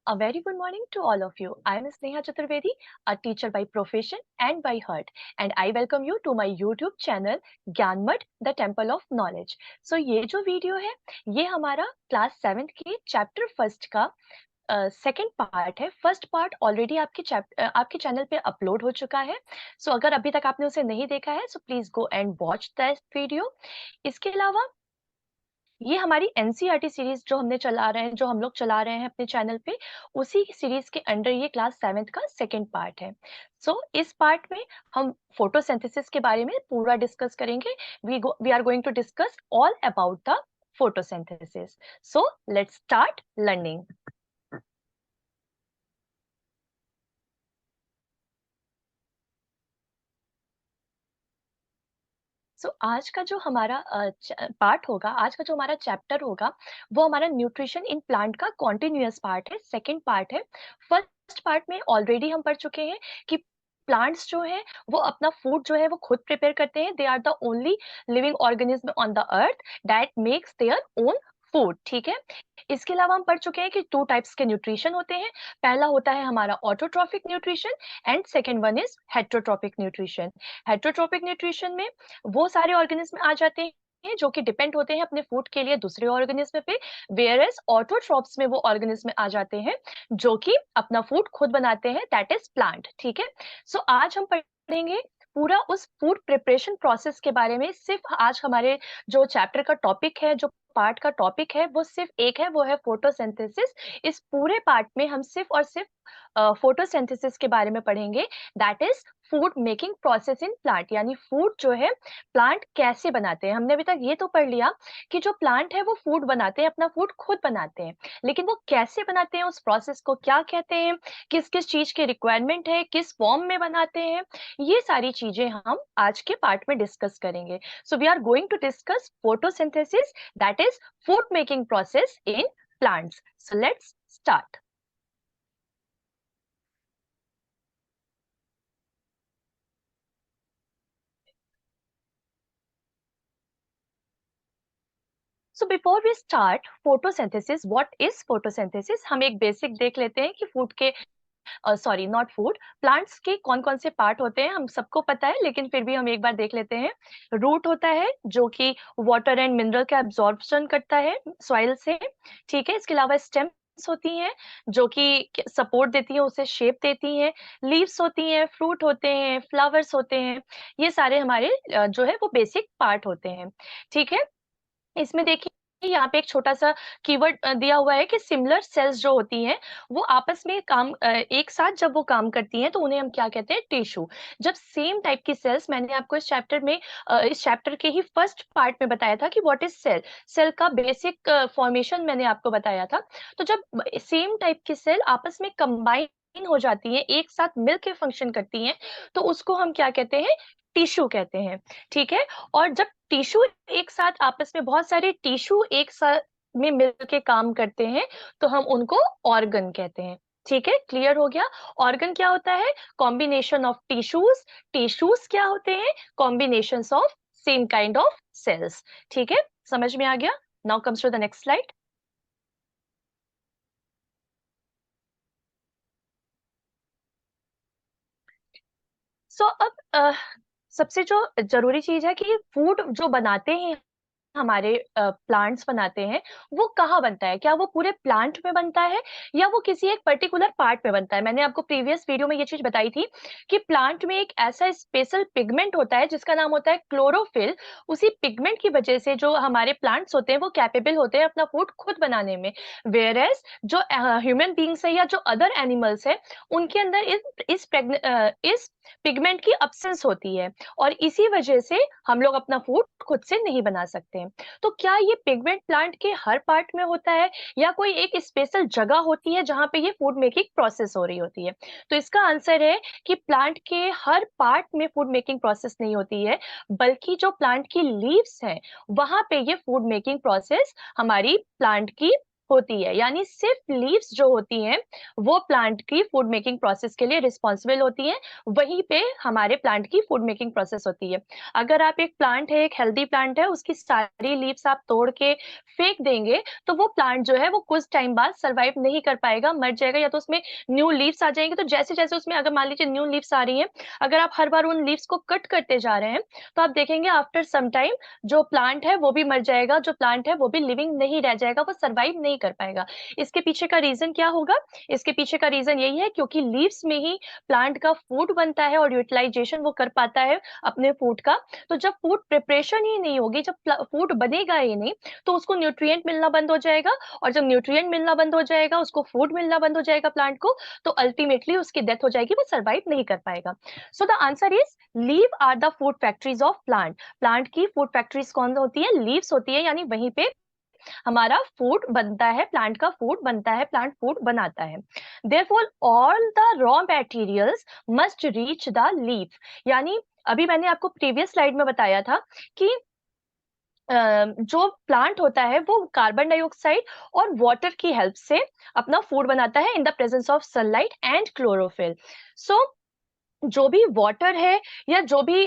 A very good morning to all of you. I am Sneha Chaturvedi, a teacher by profession and by heart, and I welcome you to my YouTube channel ज्ञानमठ the Temple of Knowledge. So ये जो video है ये हमारा class 7th के chapter first का second part है. First part already आपके channel पे अपलोड हो चुका है. सो अगर अभी तक आपने उसे नहीं देखा है so please go and watch that video. इसके अलावा ये हमारी एनसीईआरटी सीरीज जो हम लोग चला रहे हैं अपने चैनल पे, उसी सीरीज के अंडर ये क्लास 7th का सेकेंड पार्ट है. सो इस पार्ट में हम फोटोसिंथेसिस के बारे में पूरा डिस्कस करेंगे. We are going to discuss all about the photosynthesis. So let's start learning. आज का जो हमारा पार्ट होगा, आज का जो हमारा चैप्टर होगा, वो हमारा न्यूट्रिशन इन प्लांट का कॉन्टिन्यूअस पार्ट है, सेकेंड पार्ट है. फर्स्ट पार्ट में ऑलरेडी हम पढ़ चुके हैं कि प्लांट्स जो है वो अपना फूड जो है वो खुद प्रिपेयर करते हैं. They are the only living organism on the earth that makes their own food. ठीक है. इसके अलावा हम पढ़ चुके हैं कि 2 टाइप्स के न्यूट्रिशन होते हैं. पहला होता है हमारा autotrophic nutrition and second one is heterotrophic nutrition. Heterotrophic nutrition में वो सारे ऑर्गेनिज्म आ जाते हैं जो कि डिपेंड होते हैं अपने फूड के लिए दूसरे ऑर्गेनिज्म पे, वेयर एज ऑटोट्रॉप्स में वो ऑर्गेनिज्म आ जाते हैं जो कि अपना फूड खुद बनाते हैं, दैट इज प्लांट. ठीक है. सो आज हम पढ़ेंगे पूरा उस फूड प्रिपरेशन प्रोसेस के बारे में. सिर्फ आज हमारे जो चैप्टर का टॉपिक है, जो पार्ट का टॉपिक है, वो सिर्फ एक है, वो है फोटोसिंथेसिस. इस पूरे पार्ट में हम सिर्फ और सिर्फ फोटोसिंथेसिस के बारे में पढ़ेंगे, that is food making process in plant. यानी फूड जो है प्लांट कैसे बनाते हैं. हमने अभी तक ये तो पढ़ लिया कि जो प्लांट है वो फूड बनाते हैं, अपना फूड खुद बनाते हैं, लेकिन वो कैसे बनाते हैं, उस प्रोसेस को क्या कहते हैं, किस किस चीज की रिक्वायरमेंट है, किस फॉर्म में बनाते हैं, ये सारी चीजें हम आज के पार्ट में डिस्कस करेंगे. So we are going to discuss photosynthesis, that is food making process in plants. So let's start. So before we start photosynthesis, what is photosynthesis, हम एक बेसिक देख लेते हैं कि फूड के सॉरी नॉट फूड, प्लांट्स के कौन कौन से पार्ट होते हैं. हम सबको पता है लेकिन फिर भी हम एक बार देख लेते हैं. रूट होता है जो कि वाटर एंड मिनरल का एब्जॉर्प्शन करता है सॉइल से. ठीक है. इसके अलावा स्टेम्स होती हैं जो कि सपोर्ट देती हैं, उसे शेप देती हैं. लीव्स होती हैं, फ्रूट होते हैं, फ्लावर्स होते हैं. ये सारे हमारे जो है वो बेसिक पार्ट होते हैं. ठीक है. इसमें देखिए यहाँ पे एक छोटा सा कीवर्ड दिया हुआ है कि सिमिलर सेल्स जो होती हैं वो आपस में एक साथ जब वो काम करती हैं तो उन्हें हम क्या कहते हैं, टिश्यू. जब सेम टाइप की सेल्स, मैंने आपको इस चैप्टर के ही फर्स्ट पार्ट में बताया था कि व्हाट इज सेल, सेल का बेसिक फॉर्मेशन मैंने आपको बताया था. तो जब सेम टाइप की सेल आपस में कंबाइन हो जाती हैं, एक साथ मिलकर फंक्शन करती हैं, तो उसको हम क्या कहते हैं, टिश्यू कहते हैं. ठीक है. और जब टिश्यू एक साथ आपस में बहुत सारे टिश्यू एक साथ में मिलके काम करते हैं तो हम उनको ऑर्गन कहते हैं. ठीक है. क्लियर हो गया. ऑर्गन क्या होता है, कॉम्बिनेशन ऑफ टिश्यूज. टिश्यूज क्या होते हैं, combination of same kind of cells. ठीक है. समझ में आ गया. Now comes to the next slide. So अब सबसे जो जरूरी चीज है कि फूड जो बनाते हैं हमारे प्लांट्स बनाते हैं, वो कहाँ बनता है, क्या वो पूरे प्लांट में बनता है या वो किसी एक पर्टिकुलर पार्ट में बनता है. मैंने आपको प्रीवियस वीडियो में ये चीज बताई थी कि प्लांट में एक ऐसा स्पेशल पिगमेंट होता है जिसका नाम होता है क्लोरोफिल. उसी पिगमेंट की वजह से जो हमारे प्लांट्स होते हैं वो कैपेबल होते हैं अपना फूड खुद बनाने में, वेयर एज जो ह्यूमन बींग्स है या जो अदर एनिमल्स है उनके अंदर इस पिगमेंट की अब्सेंस होती है और इसी वजह से हम लोग अपना फूड खुद से नहीं बना सकते हैं. तो क्या ये पिगमेंट प्लांट के हर पार्ट में होता है या कोई एक स्पेशल जगह होती है जहां पे ये फूड मेकिंग प्रोसेस हो रही होती है. तो इसका आंसर है कि प्लांट के हर पार्ट में फूड मेकिंग प्रोसेस नहीं होती है, बल्कि जो प्लांट की लीव्स हैं वहां पे ये फूड मेकिंग प्रोसेस हमारी प्लांट की होती है, यानी सिर्फ लीव्स जो होती हैं वो प्लांट की फूड मेकिंग प्रोसेस के लिए रिस्पॉन्सिबल होती हैं, वहीं पे हमारे प्लांट की फूड मेकिंग प्रोसेस होती है। अगर आप एक प्लांट है, एक हेल्दी प्लांट है, उसकी सारी लीव्स आप तोड़ के फेंक देंगे, तो वो प्लांट जो है वो कुछ टाइम बाद सर्वाइव नहीं कर पाएगा, मर जाएगा, या तो उसमें न्यू लीव्स आ जाएंगे। तो जैसे-जैसे उसमें अगर मान लीजिए न्यू लीव्स आ रही हैं, अगर आप हर बार उन लीव्स को कट करते जा रहे हैं, तो आप देखेंगे आफ्टर सम टाइम जो प्लांट है वो भी मर जाएगा, जो प्लांट है वो भी लिविंग नहीं रह जाएगा, वो सर्वाइव नहीं कर पाएगा। इसके पीछे का रीज़न क्या होगा? इसके पीछे का रीज़न यही है क्योंकि लीव्स में ही प्लांट का फूड बनता है और यूटिलाइज़ेशन वो कर पाता है अपने फूड का। तो जब फूड प्रिपरेशन ही नहीं होगी, जब फूड बनेगा ही नहीं, तो उसको न्यूट्रिएंट मिलना बंद हो जाएगा, और जब न्यूट्रिएंट मिलना बंद हो जाएगा, उसको फूड मिलना बंद हो जाएगा प्लांट को, तो अल्टीमेटली उसकी डेथ हो जाएगी, वो सर्वाइव नहीं कर पाएगा। So the answer is leave are the food factories of plant. Plant की फूड फैक्ट्रीज कौन होती है? लीव्स होती है, यानी वहीं पे हमारा फूड बनता है, प्लांट का फूड बनता है, प्लांट फूड बनाता है। Therefore all the raw materials must reach the leaf, यानी अभी मैंने आपको प्रीवियस स्लाइड में बताया था कि जो प्लांट होता है वो कार्बन डाइऑक्साइड और वाटर की हेल्प से अपना फूड बनाता है in the presence of sunlight and chlorophyll. So जो भी वाटर है या जो भी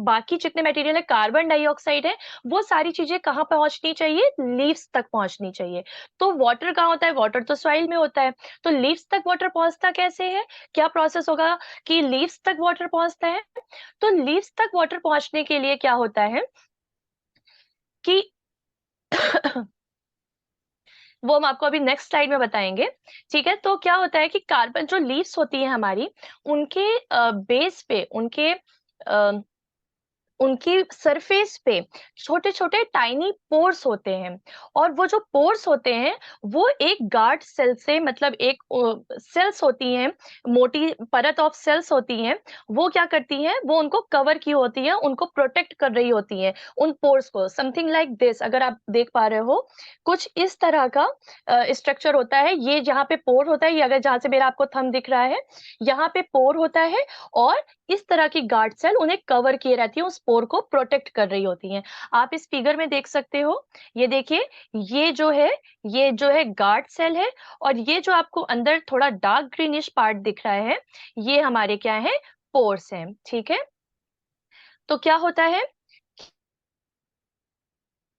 बाकी जितने मटेरियल है, कार्बन डाइऑक्साइड है, वो सारी चीजें कहाँ पहुंचनी चाहिए? लीव्स तक पहुंचनी चाहिए। तो वाटर कहाँ होता है? वाटर तो सॉइल में होता है। तो लीव्स तक वाटर पहुंचता कैसे है? क्या प्रोसेस होगा कि लीव्स तक वाटर पहुंचता है? तो लीव्स तक वाटर पहुंचने के लिए क्या होता है कि वो हम आपको अभी नेक्स्ट स्लाइड में बताएंगे। ठीक है, तो क्या होता है कि कार्बन जो लीव्स होती है हमारी, उनके बेस पे, उनकी सरफेस पे छोटे-छोटे टाइनी पोर्स होते हैं, और वो जो पोर्स होते हैं वो एक गार्ड सेल से, मतलब एक सेल्स होती हैं, मोटी परत ऑफ सेल्स होती हैं, वो क्या करती हैं? वो उनको कवर की होती हैं, उनको प्रोटेक्ट कर रही होती हैं, उन पोर्स को। समथिंग लाइक दिस, अगर आप देख पा रहे हो, कुछ इस तरह का स्ट्रक्चर होता है। ये जहाँ पे पोर होता है, ये अगर जहाँ से मेरा आपको थंब दिख रहा है, यहाँ पे पोर होता है, और इस तरह की गार्ड सेल उन्हें कवर किए रहती है, उस पोर को प्रोटेक्ट कर रही होती हैं। आप इस फिगर में देख सकते हो, ये देखिए, ये जो है गार्ड सेल है, और ये जो आपको अंदर थोड़ा डार्क ग्रीनिश पार्ट दिख रहा है, ये हमारे क्या है? पोर्स हैं, ठीक है? तो क्या होता है?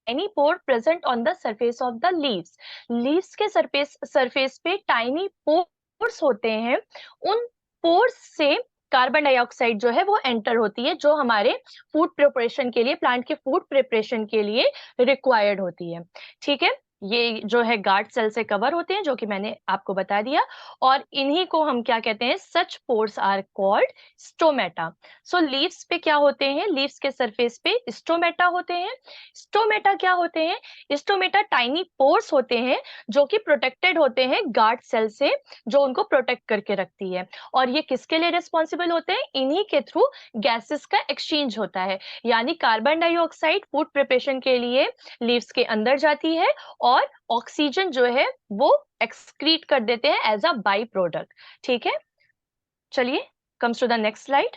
Any pore present on the surface of the leaves. Leaves के सरफेस पे टाइनी पोर्स होते हैं। उन पोर्स से कार्बन डाइऑक्साइड जो है वो एंटर होती है, जो हमारे फूड प्रिपरेशन के लिए, प्लांट के फूड प्रिपरेशन के लिए रिक्वायर्ड होती है। ठीक है, ये जो है गार्ड सेल से कवर होते हैं, जो कि मैंने आपको बता दिया, और इन्हीं को हम क्या कहते हैं? Such pores are called stomata. So leaves पे क्या होते हैं? लीव्स के सरफेस पे स्टोमेटा होते हैं। स्टोमेटा क्या होते हैं? स्टोमेटा टाइनी पोर्स होते हैं, जो कि प्रोटेक्टेड होते हैं गार्ड सेल से, जो उनको प्रोटेक्ट करके रखती है। और ये किसके लिए रिस्पॉन्सिबल होते हैं? इन्हीं के थ्रू गैसेस का एक्सचेंज होता है, यानी कार्बन डाइऑक्साइड फूड प्रिपरेशन के लिए लीव्स के अंदर जाती है, और ऑक्सीजन जो है वो एक्सक्रीट कर देते हैं एज अ बाई प्रोडक्ट। ठीक है, चलिए, comes to the next slide.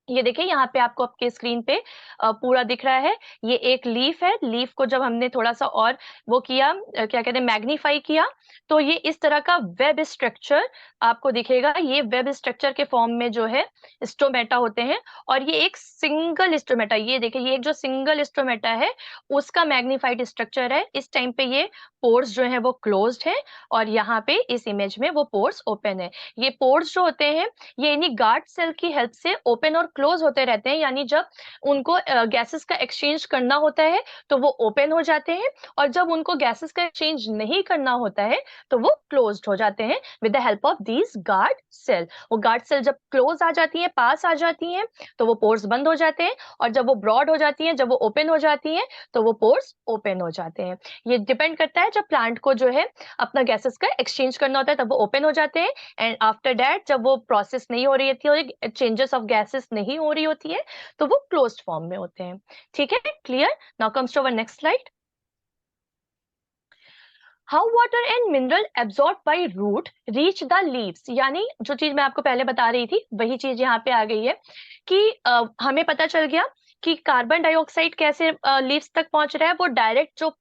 ये देखिए, यहाँ पे आपको आपके स्क्रीन पे पूरा दिख रहा है। ये एक लीफ है। लीफ को जब हमने थोड़ा-सा और वो किया, क्या कहते हैं, मैग्नीफाई किया, तो ये इस तरह का वेब स्ट्रक्चर आपको दिखेगा। ये वेब स्ट्रक्चर के फॉर्म में जो है स्टोमेटा होते हैं, और ये एक सिंगल स्टोमेटा, ये देखिए, ये एक जो सिंगल स्टोमेटा है, उसका मैग्नीफाइड स्ट्रक्चर है। इस टाइम पे ये पोर्स जो हैं वो क्लोज्ड हैं, और यहाँ पे इस इमेज में वो पोर्स ओपन है। ये पोर्स जो होते हैं, ये इन्हीं गार्ड सेल की हेल्प से ओपन और क्लोज होते रहते हैं, यानी जब उनको गैसेस का एक्सचेंज करना होता है तो वो ओपन हो जाते हैं, और जब उनको गैसेस का एक्सचेंज नहीं करना होता है तो वो क्लोज्ड हो जाते हैं with the help of these guard cell. वो गार्ड सेल जब क्लोज आ जाती है, पास आ जाती हैं, तो वो पोर्स बंद हो जाते हैं, और जब वो ब्रॉड हो जाती हैं, जब वो ओपन हो जाती हैं, तो वो पोर्स ओपन हो जाते हैं। ये डिपेंड करता है, जब प्लांट को जो है अपना गैसेस का एक्सचेंज करना होता है तब वो ओपन हो जाते हैं, एंड आफ्टर दैट जब वो प्रोसेस नहीं हो रही थी और चेंजेस ऑफ गैसेस नहीं हो रही होती है, तो वो क्लोज्ड फॉर्म में होते हैं। ठीक है, clear? Now comes to our next slide. How water and mineral absorb by root reach the leaves, यानी जो चीज मैं आपको पहले बता रही थी वही चीज यहाँ पे आ गई है कि हमें पता चल गया कि कार्बन डाइऑक्साइड कैसे लीव्स तक पहुंच रहा है, वो डायरेक्ट जो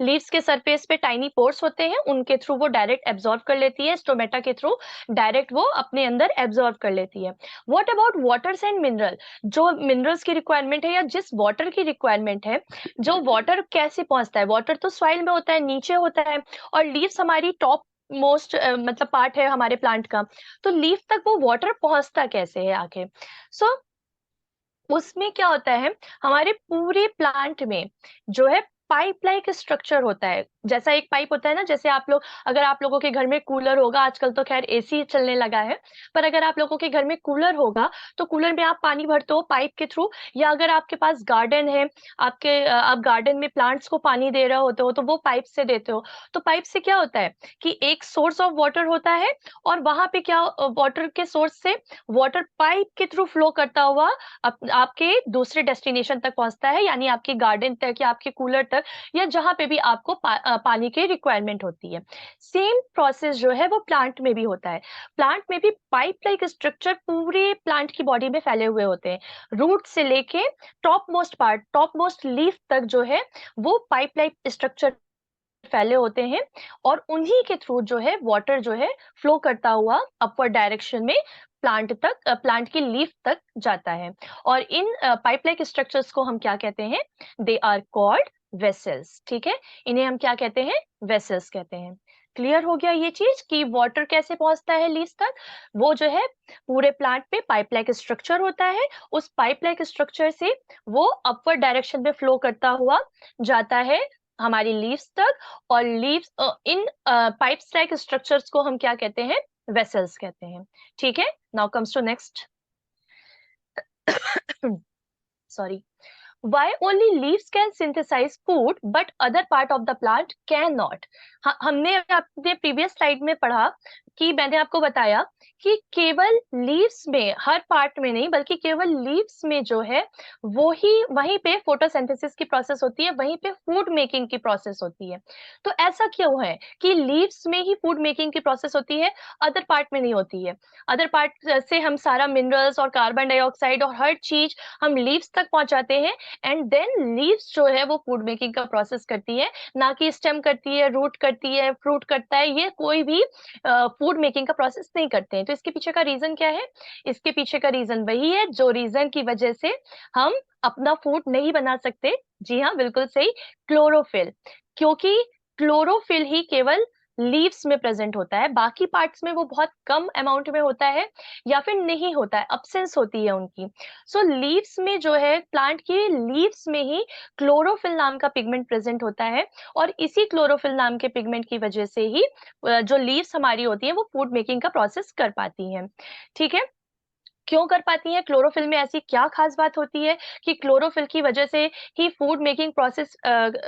लीव्स के सरफेस पे टाइनी पोर्स होते हैं उनके थ्रू वो डायरेक्ट एब्जॉर्ब कर लेती है, स्टोमेटा के थ्रू डायरेक्ट वो अपने अंदर एब्जॉर्ब कर लेती है। What about waters and mineral, जो मिनरल्स की रिक्वायरमेंट है या जिस वाटर की रिक्वायरमेंट है, जो वाटर कैसे पहुंचता है, वाटर तो सॉइल में होता है, नीचे होता है, और लीव्स हमारी टॉप मोस्ट मतलब पार्ट है हमारे प्लांट का, तो लीफ तक वो वाटर पहुंचता कैसे है आके। सो उसमें क्या होता है, हमारे पूरे प्लांट में जो है पाइप लाइक स्ट्रक्चर होता है। जैसा एक पाइप होता है ना, जैसे आप लोग, अगर आप लोगों के घर में कूलर होगा, आजकल तो खैर एसी चलने लगा है, पर अगर आप लोगों के घर में कूलर होगा तो कूलर में आप पानी भरते हो पाइप के थ्रू, या अगर आपके पास गार्डन है, आप गार्डन में प्लांट्स को पानी दे रहे होते हो तो वो पाइप से देते हो। तो पाइप से क्या होता है कि एक सोर्स ऑफ वाटर होता है, और वहां पे क्या वाटर के सोर्स से वाटर पाइप के थ्रू फ्लो करता हुआ आपके दूसरे डेस्टिनेशन तक पहुंचता है, यानी आपके गार्डन तक या आपके कूलर तक, या जहां पे भी आपको पानी की रिक्वायरमेंट होती है। सेम प्रोसेस जो है वो प्लांट में भी होता है। प्लांट में भी पाइप लाइक स्ट्रक्चर पूरे प्लांट की बॉडी में फैले हुए होते हैं, रूट से लेके top most part, top most leaf तक जो है वो पाइप लाइक स्ट्रक्चर फैले होते हैं, और उन्हीं के थ्रू जो है वाटर जो है फ्लो करता हुआ अपवर्ड डायरेक्शन में प्लांट तक, प्लांट की लीफ तक जाता है। और इन पाइप लाइक स्ट्रक्चर्स को हम क्या कहते हैं, दे आर कॉल्ड वेसल्स। ठीक है, इन्हें हम क्या कहते हैं, वेसल्स कहते हैं। क्लियर हो गया ये चीज कि वाटर कैसे पहुंचता है लीफ तक। वो जो है पूरे प्लांट पे पाइप लाइक स्ट्रक्चर होता है, उस पाइप लाइक स्ट्रक्चर से वो अपवर्ड डायरेक्शन में फ्लो करता हुआ जाता है हमारी लीव्स तक। और लीव्स इन पाइप्स लाइक स्ट्रक्चर्स को हम क्या कहते हैं, वेसल्स कहते हैं। ठीक है, now comes to next. Sorry. Why only leaves can synthesize food but other part of the plant cannot? हमने अपने प्रीवियस स्लाइड में पढ़ा कि मैंने आपको बताया कि केवल लीव्स में, हर पार्ट में नहीं बल्कि केवल लीव्स में जो है वो ही, वहीं पे फोटोसिंथेसिस की प्रोसेस होती है, वहीं पे फूड मेकिंग की प्रोसेस होती है। तो ऐसा क्यों है कि लीव्स में ही फूड मेकिंग की प्रोसेस होती है, अदर पार्ट में नहीं होती है? अदर पार्ट से हम सारा मिनरल्स और कार्बन डाइऑक्साइड और हर चीज हम लीव्स तक पहुंचाते हैं, एंड देन लीव्स जो है वो फूड मेकिंग का प्रोसेस करती है, ना कि स्टेम करती है, रूट करती है, फ्रूट करता है, ये कोई भी फूड मेकिंग का प्रोसेस नहीं करते हैं। तो इसके पीछे का रीजन क्या है? इसके पीछे का रीजन वही है जो रीजन की वजह से हम अपना फूड नहीं बना सकते। जी हाँ, बिल्कुल सही, क्लोरोफिल। क्योंकि क्लोरोफिल ही केवल लीव्स में प्रेजेंट होता है, बाकी पार्ट्स में वो बहुत कम अमाउंट में होता है या फिर नहीं होता है, अब्सेंस होती है उनकी। सो लीव्स में जो है, प्लांट के लीव्स में ही क्लोरोफिल नाम का पिगमेंट प्रेजेंट होता है, और इसी क्लोरोफिल नाम के पिगमेंट की वजह से ही जो लीव्स हमारी होती है वो फूड मेकिंग का प्रोसेस कर पाती हैं। ठीक है, क्यों कर पाती हैं? क्लोरोफिल में ऐसी क्या खास बात होती है कि क्लोरोफिल की वजह से ही फूड मेकिंग प्रोसेस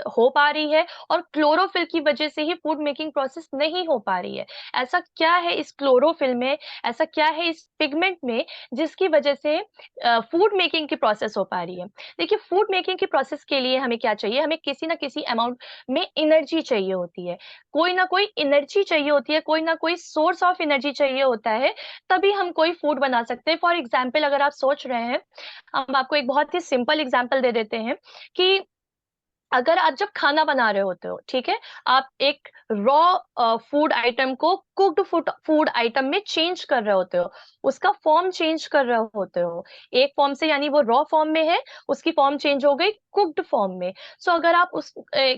हो पा रही है, और क्लोरोफिल की वजह से ही फूड मेकिंग प्रोसेस नहीं हो पा रही है? ऐसा क्या है इस क्लोरोफिल में, ऐसा क्या है इस पिगमेंट में जिसकी वजह से फूड मेकिंग की प्रोसेस हो पा रही है? देखिए, फूड मेकिंग की प्रोसेस के लिए हमें क्या चाहिए, हमें किसी ना किसी अमाउंट में एनर्जी चाहिए होती है, कोई ना कोई एनर्जी चाहिए होती है, कोई ना कोई सोर्स ऑफ एनर्जी चाहिए होता है, तभी हम कोई फूड बना सकते हैं। फॉर एग्जाम्पल, अगर आप सोच रहे हैं, हम आपको एक बहुत ही सिंपल एग्जाम्पल दे देते हैं कि अगर आप जब खाना बना रहे होते हो, ठीक है, आप एक रॉ फूड आइटम को कुक्ड फूड फूड आइटम में चेंज कर रहे होते हो, उसका फॉर्म चेंज कर रहे होते हो, एक फॉर्म से, यानी वो रॉ फॉर्म में है, उसकी फॉर्म चेंज हो गई कुक्ड फॉर्म में। सो अगर आप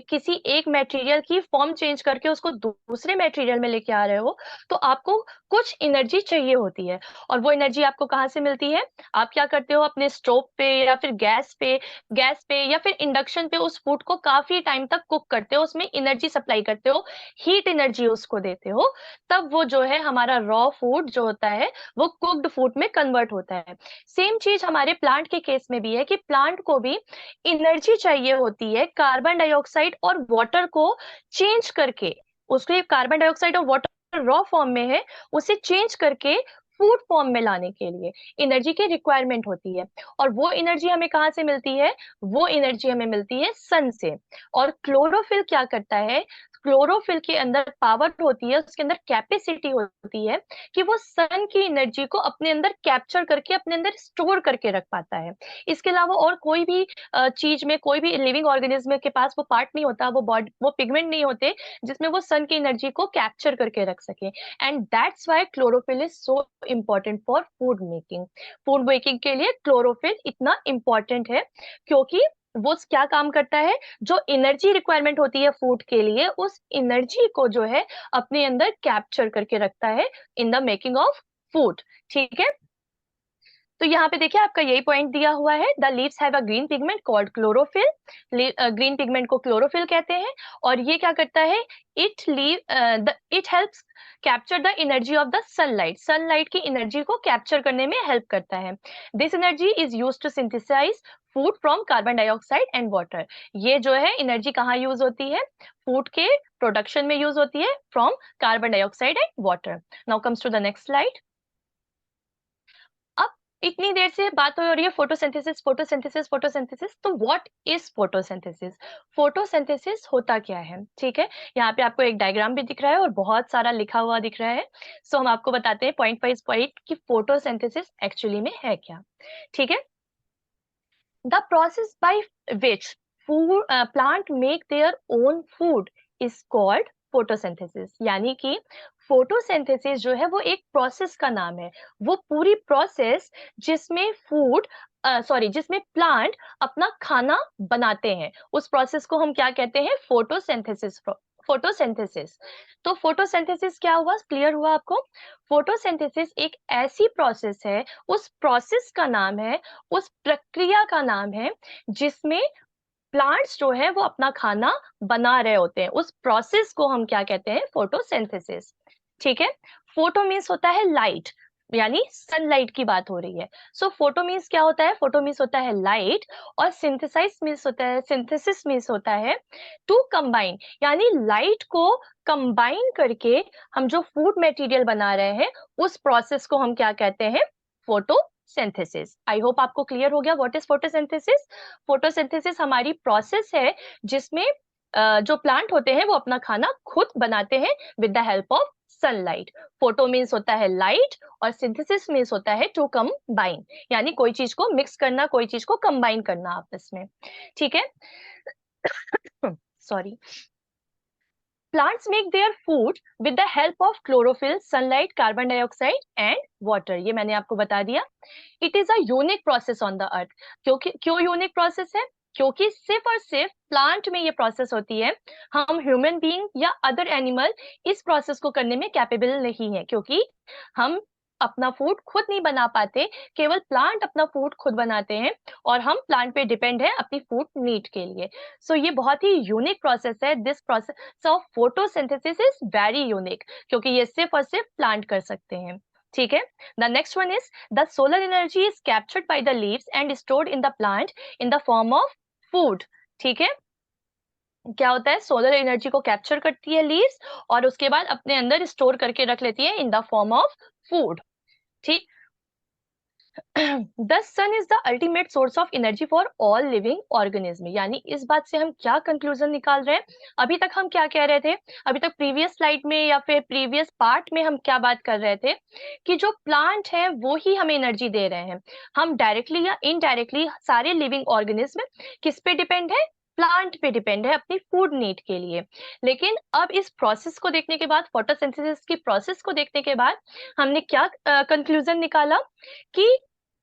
किसी एक मटेरियल की फॉर्म चेंज करके उसको दूसरे मटेरियल में लेके आ रहे हो, तो आपको कुछ एनर्जी चाहिए होती है, और वो एनर्जी आपको कहाँ से मिलती है? आप क्या करते हो, अपने स्टोव पे या फिर गैस पे या फिर इंडक्शन पे उस फूड को काफी टाइम तक कुक करते हो, उसमें एनर्जी सप्लाई करते हो, हीट एनर्जी उसको देते हो, तब वो जो है हमारा रॉ फूड जो होता है वो कुक्ड फूड में कन्वर्ट होता है। सेम चीज हमारे प्लांट के केस में भी है कि प्लांट को भी एनर्जी चाहिए होती है कार्बन डाइऑक्साइड और वाटर को चेंज करके, उसके कार्बन डाइऑक्साइड और वाटर रॉ फॉर्म में है, उसे चेंज करके फूड फॉर्म में लाने के लिए एनर्जी की रिक्वायरमेंट होती है। और वो एनर्जी हमें कहाँ से मिलती है? वो एनर्जी हमें मिलती है सन से। और क्लोरोफिल क्या करता है? क्लोरोफिल के अंदर पावर होती है, उसके अंदर कैपेसिटी होती है कि वो सन की एनर्जी को अपने अंदर कैप्चर करके अपने अंदर स्टोर करके रख पाता है। इसके अलावा और कोई भी चीज में, कोई भी लिविंग ऑर्गेनिज्म के पास वो पार्ट नहीं होता, वो पिगमेंट नहीं होते जिसमें वो सन की एनर्जी को कैप्चर करके रख सके। And that's why chlorophyll is so important for food making. Food making के लिए क्लोरोफिल इतना इम्पोर्टेंट है, क्योंकि वो क्या काम करता है, जो एनर्जी रिक्वायरमेंट होती है फूड के लिए, उस एनर्जी को जो है अपने अंदर कैप्चर करके रखता है in the making of food. ठीक है, तो यहाँ पे देखिए आपका यही पॉइंट दिया हुआ है, the leaves have a green pigment called chlorophyll. Green pigment को क्लोरोफिल कहते हैं, और ये क्या करता है, it helps capture the energy of the sunlight. Sunlight की एनर्जी को कैप्चर करने में हेल्प करता है। This energy is use to synthesize food from carbon dioxide and water. ये जो है एनर्जी कहाँ यूज होती है, फूड के प्रोडक्शन में यूज होती है from carbon dioxide and water. Now comes to the next slide. अब इतनी देर से बात हो रही है फोटोसिंथेसिस, फोटोसिंथेसिस, फोटोसिंथेसिस, तो व्हाट इज फोटोसिंथेसिस? फोटोसिंथेसिस होता क्या है? ठीक है, यहाँ पे आपको एक डायग्राम भी दिख रहा है और बहुत सारा लिखा हुआ दिख रहा है। सो हम आपको बताते हैं पॉइंट वाइज पॉइंट कि फोटोसिंथेसिस एक्चुअली में है क्या। ठीक है, the process by which food plant make their own food is called photosynthesis। यानी कि फोटोसिंथेसिस जो है वो एक प्रोसेस का नाम है। वो पूरी प्रोसेस जिसमें जिसमें प्लांट अपना खाना बनाते हैं, उस प्रोसेस को हम क्या कहते हैं, फोटोसिंथेसिस। फोटोसिंथेसिस, तो फोटोसिंथेसिस क्या हुआ, क्लियर हुआ आपको? फोटोसिंथेसिस एक ऐसी प्रोसेस है, उस प्रोसेस का नाम है, उस प्रक्रिया का नाम है जिसमें प्लांट्स जो है वो अपना खाना बना रहे होते हैं। उस प्रोसेस को हम क्या कहते हैं, फोटोसिंथेसिस। ठीक है, फोटो मीन्स होता है लाइट, यानी सनलाइट की बात हो रही है। सो फोटो मीन्स क्या होता है, फोटो मीन्स होता है लाइट, और सिंथेसाइज मीन्स होता है, सिंथेसिस मीन्स होता है टू कंबाइन, यानी लाइट को कंबाइन करके हम जो फूड मटेरियल बना रहे हैं, उस प्रोसेस को हम क्या कहते हैं, फोटोसिंथेसिस। आई होप आपको क्लियर हो गया व्हाट इज फोटोसिंथेसिस। फोटोसिंथेसिस हमारी प्रोसेस है जिसमें जो प्लांट होते हैं वो अपना खाना खुद बनाते हैं with the help of sunlight. Photo means होता है लाइट, और सिंथेसिस मीन्स होता है टू कंबाइन, यानी कोई चीज को मिक्स करना, कोई चीज को कंबाइन करना आपस में। ठीक है, sorry. Plants make their food with the help of chlorophyll, sunlight, carbon dioxide and water। ये मैंने आपको बता दिया। It is a unique process on the earth। क्यों यूनिक प्रोसेस है? क्योंकि सिर्फ और सिर्फ प्लांट में ये प्रोसेस होती है। हम ह्यूमन बीइंग या अदर एनिमल इस प्रोसेस को करने में कैपेबल नहीं है, क्योंकि हम अपना फूड खुद नहीं बना पाते, केवल प्लांट अपना फूड खुद बनाते हैं, और हम प्लांट पे डिपेंड है अपनी फूड नीड के लिए। सो ये बहुत ही यूनिक प्रोसेस है। This process of photosynthesis is very unique, क्योंकि ये सिर्फ और सिर्फ प्लांट कर सकते हैं। ठीक है, the next one is the solar energy is captured by the leaves and stored in the plant in the form of food. ठीक है, क्या होता है, सोलर एनर्जी को कैप्चर करती है लीव्स, और उसके बाद अपने अंदर स्टोर करके रख लेती है in the form of food. ठीक, the sun is the ultimate source of energy for all living organism. यानी इस बात से हम क्या कंक्लूजन निकाल रहे हैं, अभी तक हम क्या कह रहे थे, अभी तक प्रीवियस स्लाइड में या फिर प्रीवियस पार्ट में हम क्या बात कर रहे थे, कि जो प्लांट है वो ही हमें एनर्जी दे रहे हैं। हम डायरेक्टली या इनडायरेक्टली सारे लिविंग ऑर्गेनिज्म किस पे डिपेंड है, प्लांट पे डिपेंड है अपनी फूड नीड के लिए। लेकिन अब इस प्रोसेस को देखने के बाद, फोटोसिंथेसिस की प्रोसेस को देखने के बाद, हमने क्या कंक्लूजन निकाला कि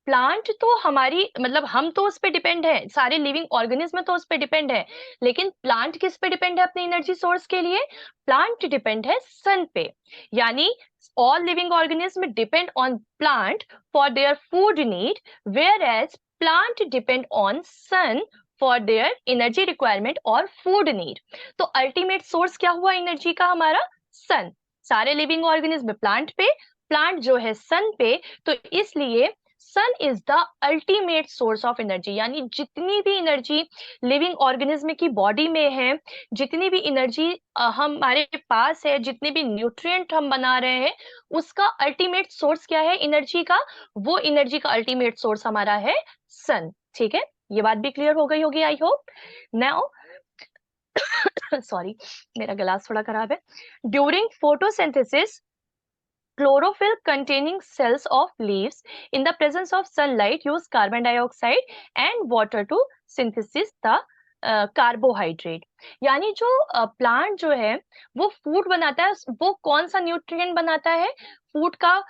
प्लांट तो हमारी, मतलब हम तो उस पे डिपेंड है, सारे लिविंग ऑर्गेनिज्म तो उस पे डिपेंड है, लेकिन प्लांट किस पे डिपेंड है अपनी एनर्जी सोर्स के लिए, प्लांट डिपेंड है सन पे। यानी all living organism depend on plant for their food need, whereas plant depend on sun for their energy requirement और फूड नीड। तो अल्टीमेट सोर्स क्या हुआ एनर्जी का, हमारा सन। सारे लिविंग ऑर्गेनिज्म प्लांट पे, प्लांट जो है सन पे, तो इसलिए sun is the ultimate source of energy. यानी जितनी भी एनर्जी लिविंग ऑर्गेनिज्म की बॉडी में है, जितनी भी एनर्जी हमारे पास है, जितने भी न्यूट्रिएंट हम बना रहे हैं, उसका अल्टीमेट सोर्स क्या है एनर्जी का, वो एनर्जी का अल्टीमेट सोर्स हमारा है सन। ठीक है, ये बात भी क्लियर हो गई होगी आई होप। नाउ सॉरी, मेरा गलास थोड़ा खराब है। During photosynthesis, chlorophyll containing cells of leaves in the presence of sunlight use carbon dioxide and water to synthesis the carbohydrate. यानी जो प्लांट जो है वो फूड बनाता है, वो कौन सा न्यूट्रिएंट बनाता है फूड का।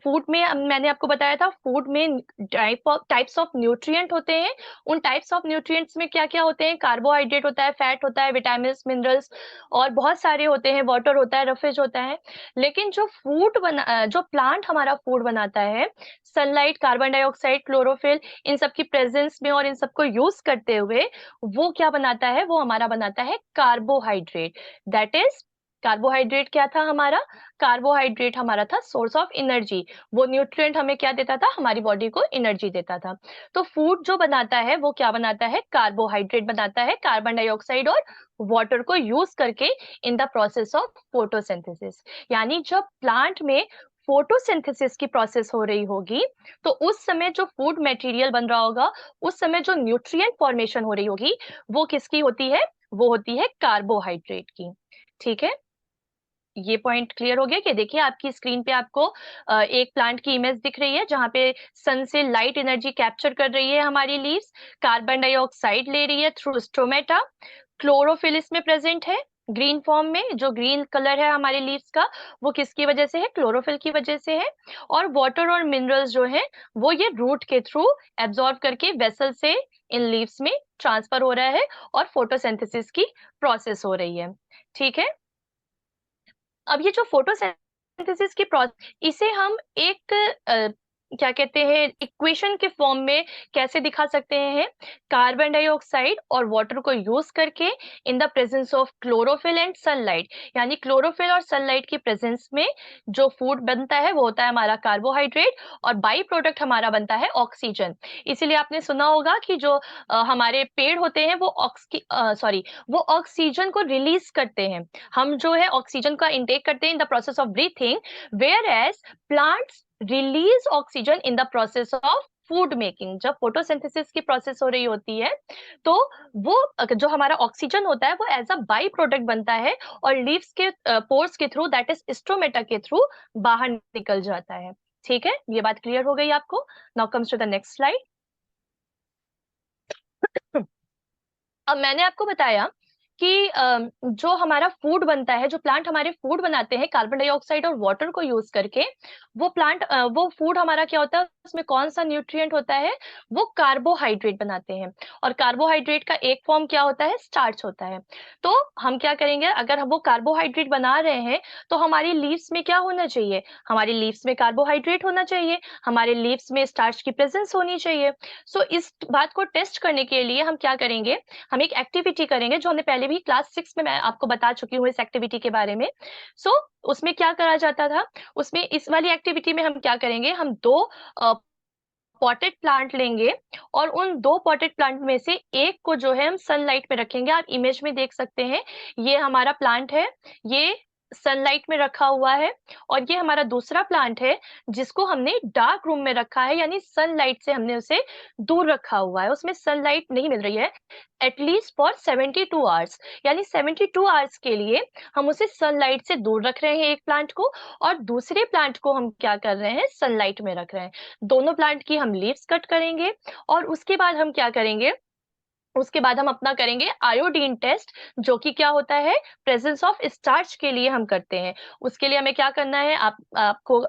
फूड में मैंने आपको बताया था, फूड में टाइप्स ऑफ न्यूट्रिएंट होते हैं। उन टाइप्स ऑफ न्यूट्रिएंट्स में क्या क्या होते हैं? कार्बोहाइड्रेट होता है, फैट होता है, विटामिन मिनरल्स और बहुत सारे होते हैं, वाटर होता है, रफेज होता है। लेकिन जो प्लांट हमारा फूड बनाता है, सनलाइट, कार्बन डाइऑक्साइड, क्लोरोफिल, इन सब की प्रेजेंस में और इन सबको यूज करते हुए वो क्या बनाता है? वो हमारा बनाता है कार्बोहाइड्रेट। दैट इज, कार्बोहाइड्रेट क्या था हमारा? कार्बोहाइड्रेट हमारा था सोर्स ऑफ एनर्जी। वो न्यूट्रिएंट हमें क्या देता था? हमारी बॉडी को एनर्जी देता था। तो फूड जो बनाता है वो क्या बनाता है? कार्बोहाइड्रेट बनाता है, कार्बन डाइऑक्साइड और वाटर को यूज करके इन द प्रोसेस ऑफ फोटोसिंथेसिस। यानी जब प्लांट में फोटोसिंथेसिस की प्रोसेस हो रही होगी तो उस समय जो फूड मटेरियल बन रहा होगा, उस समय जो न्यूट्रिएंट फॉर्मेशन हो रही होगी, वो किसकी होती है? वो होती है कार्बोहाइड्रेट की। ठीक है, ये पॉइंट क्लियर हो गया कि देखिए आपकी स्क्रीन पे आपको एक प्लांट की इमेज दिख रही है जहां पे सन से लाइट एनर्जी कैप्चर कर रही है हमारी लीव्स, कार्बन डाइऑक्साइड ले रही है थ्रू स्टोमेटा, क्लोरोफिल इसमें प्रेजेंट है ग्रीन फॉर्म में। जो ग्रीन कलर है हमारे लीव्स का, वो किसकी वजह से है? क्लोरोफिल की वजह से है। और वाटर और मिनरल्स जो है वो ये रूट के थ्रू एब्जॉर्ब करके वेसल से इन लीव्स में ट्रांसफर हो रहा है और फोटोसिंथेसिस की प्रोसेस हो रही है। ठीक है, अब ये जो फोटोसिंथेसिस की प्रोसेस, इसे हम एक क्या कहते हैं, इक्वेशन के फॉर्म में कैसे दिखा सकते हैं? कार्बन डाइऑक्साइड और वाटर को यूज करके इन the presence of chlorophyll and sunlight. यानी क्लोरोफिल और सनलाइट की प्रेजेंस में जो फूड बनता है वो होता है हमारा कार्बोहाइड्रेट, और बाई प्रोडक्ट हमारा बनता है ऑक्सीजन। इसीलिए आपने सुना होगा कि जो हमारे पेड़ होते हैं वो वो ऑक्सीजन को रिलीज करते हैं। हम जो है ऑक्सीजन का इंटेक करते हैं in the process of breathing, whereas plants release oxygen in the process of food making. जब फोटोसिंथेसिस की प्रोसेस हो रही होती है तो वो जो हमारा ऑक्सीजन होता है वो एज अ बाई प्रोडक्ट बनता है और लीव्स के पोर्स के थ्रू, दैट इज स्टोमेटा के थ्रू बाहर निकल जाता है। ठीक है, ये बात क्लियर हो गई आपको? Now comes to the next slide. अब मैंने आपको बताया कि जो हमारा फूड बनता है, जो प्लांट हमारे फूड बनाते हैं कार्बन डाइऑक्साइड और वाटर को यूज करके, वो फूड हमारा क्या होता है, उसमें कौन सा न्यूट्रिएंट होता है? वो कार्बोहाइड्रेट बनाते हैं। और कार्बोहाइड्रेट का एक फॉर्म क्या होता है? स्टार्च होता है। तो हम क्या करेंगे, अगर हम वो कार्बोहाइड्रेट बना रहे हैं तो हमारी लीव्स में क्या होना चाहिए? हमारी लीव्स में कार्बोहाइड्रेट होना चाहिए, हमारे लीव्स में स्टार्च की प्रेजेंस होनी चाहिए। सो इस बात को टेस्ट करने के लिए हम क्या करेंगे, हम एक एक्टिविटी करेंगे जो हमने पहले भी क्लास 6 में मैं आपको बता चुकी हूँ इस एक्टिविटी के बारे में। सो उसमें क्या करा जाता था, उसमें इस वाली एक्टिविटी में हम क्या करेंगे, हम दो पॉटेड प्लांट लेंगे और उन दो पॉटेड प्लांट में से एक को जो है हम सनलाइट में रखेंगे। आप इमेज में देख सकते हैं, ये हमारा प्लांट है, ये सनलाइट में रखा हुआ है। और ये हमारा दूसरा प्लांट है जिसको हमने डार्क रूम में रखा है, यानी सनलाइट से हमने उसे दूर रखा हुआ है, उसमें सनलाइट नहीं मिल रही है एटलीस्ट फॉर 72 आवर्स। यानी 72 आवर्स के लिए हम उसे सनलाइट से दूर रख रहे हैं एक प्लांट को, और दूसरे प्लांट को हम क्या कर रहे हैं? सनलाइट में रख रहे हैं। दोनों प्लांट की हम लीव्स कट करेंगे और उसके बाद हम क्या करेंगे, उसके बाद हम अपना करेंगे आयोडीन टेस्ट, जो कि क्या होता है? प्रेजेंस ऑफ स्टार्च के लिए हम करते हैं। उसके लिए हमें क्या करना है, आपको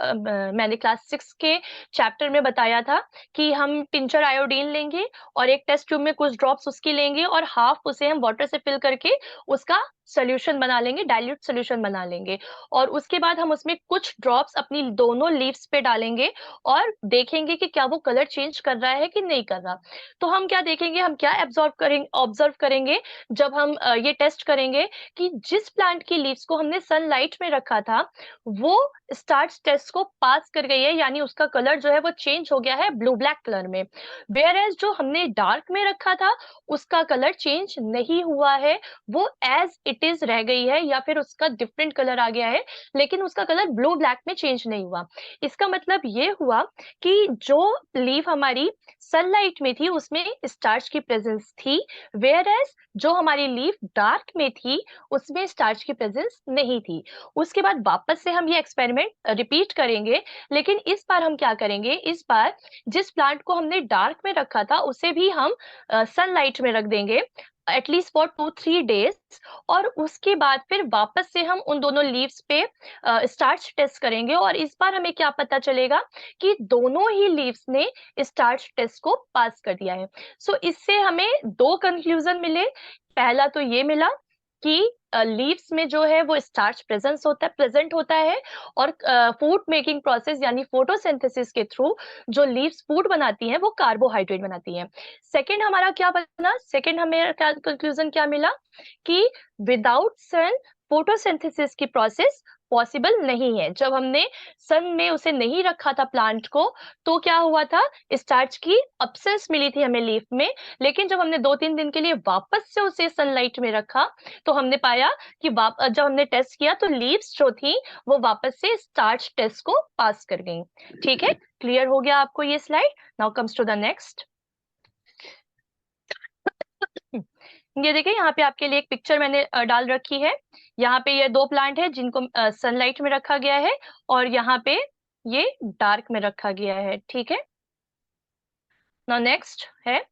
मैंने क्लास 6 के चैप्टर में बताया था कि हम टिंचर आयोडीन लेंगे और एक टेस्ट ट्यूब में कुछ ड्रॉप्स उसकी लेंगे और हाफ उसे हम वाटर से फिल करके उसका सोल्यूशन बना लेंगे, डाइल्यूट सोल्यूशन बना लेंगे। और उसके बाद हम उसमें कुछ ड्रॉप्स अपनी दोनों लीव्स पे डालेंगे और देखेंगे कि क्या वो कलर चेंज कर रहा है कि नहीं कर रहा। तो हम क्या देखेंगे, हम क्या ऑब्जर्व करेंगे जब हम ये टेस्ट करेंगे कि जिस प्लांट की लीव्स को हमने सनलाइट में रखा था वो स्टार्च टेस्ट को पास कर गई है, यानी उसका कलर जो है वो चेंज हो गया है ब्लू ब्लैक कलर में। वेयर एज जो हमने डार्क में रखा था उसका कलर चेंज नहीं हुआ है, वो एज इट इज रह गई है या फिर उसका डिफरेंट कलर आ गया है, लेकिन उसका कलर ब्लू ब्लैक में चेंज नहीं हुआ। इसका मतलब ये हुआ कि जो लीफ हमारी सनलाइट में थी उसमें स्टार्च की प्रेजेंस थी, वेयर एज जो हमारी लीफ डार्क में थी उसमें स्टार्च की प्रेजेंस नहीं थी। उसके बाद वापस से हम ये एक्सपेरिमेंट रिपीट करेंगे, लेकिन इस बार हम क्या करेंगे, इस बार जिस प्लांट को हमने डार्क में रखा था उसे भी हम सनलाइट में रख देंगे एटलीस्ट फॉर 2-3 डेज, और उसके बाद फिर वापस से हम उन दोनों लीव्स पे स्टार्च टेस्ट करेंगे, और इस बार हमें क्या पता चलेगा कि दोनों ही लीव्स ने स्टार्च टेस्ट को पास कर दिया है। सो इससे हमें दो कंक्लूजन मिले। पहला तो ये मिला कि लीव्स में जो है वो स्टार्च प्रेजेंट होता है, और फूड मेकिंग प्रोसेस यानी फोटोसिंथेसिस के थ्रू जो लीव्स फूड बनाती हैं वो कार्बोहाइड्रेट बनाती हैं। सेकंड हमारा क्या बना, सेकंड हमें क्या कंक्लूजन क्या मिला कि विदाउट सन फोटोसिंथेसिस की प्रोसेस पॉसिबल नहीं है। जब हमने सन में उसे नहीं रखा था प्लांट को, तो क्या हुआ था, स्टार्च की अब्सेंस मिली थी हमें लीफ में, लेकिन जब हमने 2-3 दिन के लिए वापस से उसे सनलाइट में रखा तो हमने पाया कि जब हमने टेस्ट किया तो लीव्स जो थी वो वापस से स्टार्च टेस्ट को पास कर गई। ठीक है, क्लियर हो गया आपको ये slide? Now comes to the next. ये देखिए यहाँ पे आपके लिए एक पिक्चर मैंने डाल रखी है। यहाँ पे ये दो प्लांट है जिनको सनलाइट में रखा गया है, और यहाँ पे ये डार्क में रखा गया है। ठीक है, नाउ नेक्स्ट है,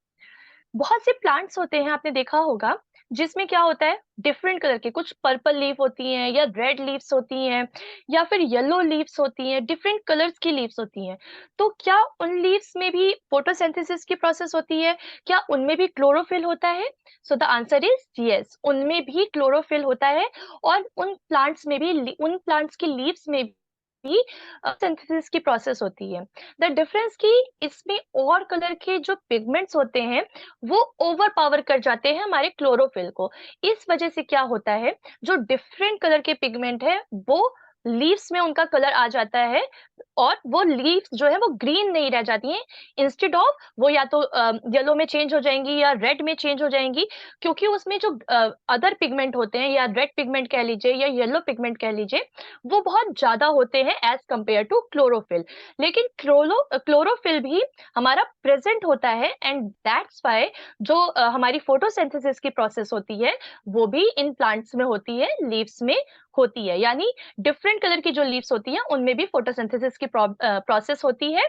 बहुत से प्लांट्स होते हैं आपने देखा होगा जिसमें क्या होता है, डिफरेंट कलर के कुछ पर्पल लीफ होती हैं या रेड लीव्स होती हैं या फिर येलो लीव्स होती हैं, डिफरेंट कलर्स की लीव्स होती हैं। तो क्या उन लीव्स में भी फोटोसिंथेसिस की प्रोसेस होती है? क्या उनमें भी क्लोरोफिल होता है? सो द आंसर इज यस, उनमें भी क्लोरोफिल होता है, और उन प्लांट्स में भी, उन प्लांट्स की लीव्स में भी सिंथेसिस की प्रोसेस होती है। द डिफरेंस कि इसमें और कलर के जो पिगमेंट्स होते हैं वो ओवर पावर कर जाते हैं हमारे क्लोरोफिल को। इस वजह से क्या होता है, जो डिफरेंट कलर के पिगमेंट है वो लीव्स में उनका कलर आ जाता है, और वो लीव्स जो है वो ग्रीन नहीं रह जाती हैं, इंस्टेड ऑफ वो या तो येलो में चेंज हो जाएंगी या रेड में चेंज हो जाएंगी, क्योंकि उसमें जो अदर पिगमेंट होते हैं, या रेड पिगमेंट कह लीजिए या येलो पिगमेंट कह लीजिए, वो बहुत ज्यादा होते हैं एज कंपेयर टू क्लोरोफिल। लेकिन क्लोरोफिल भी हमारा प्रेजेंट होता है, एंड दैट्स व्हाई जो हमारी फोटोसिंथेसिस की प्रोसेस होती है वो भी इन प्लांट्स में होती है, लीव्स में होती है। यानी डिफरेंट कलर की जो लीव्स होती हैं उनमें भी फोटोसिंथेसिस की प्रोसेस होती है,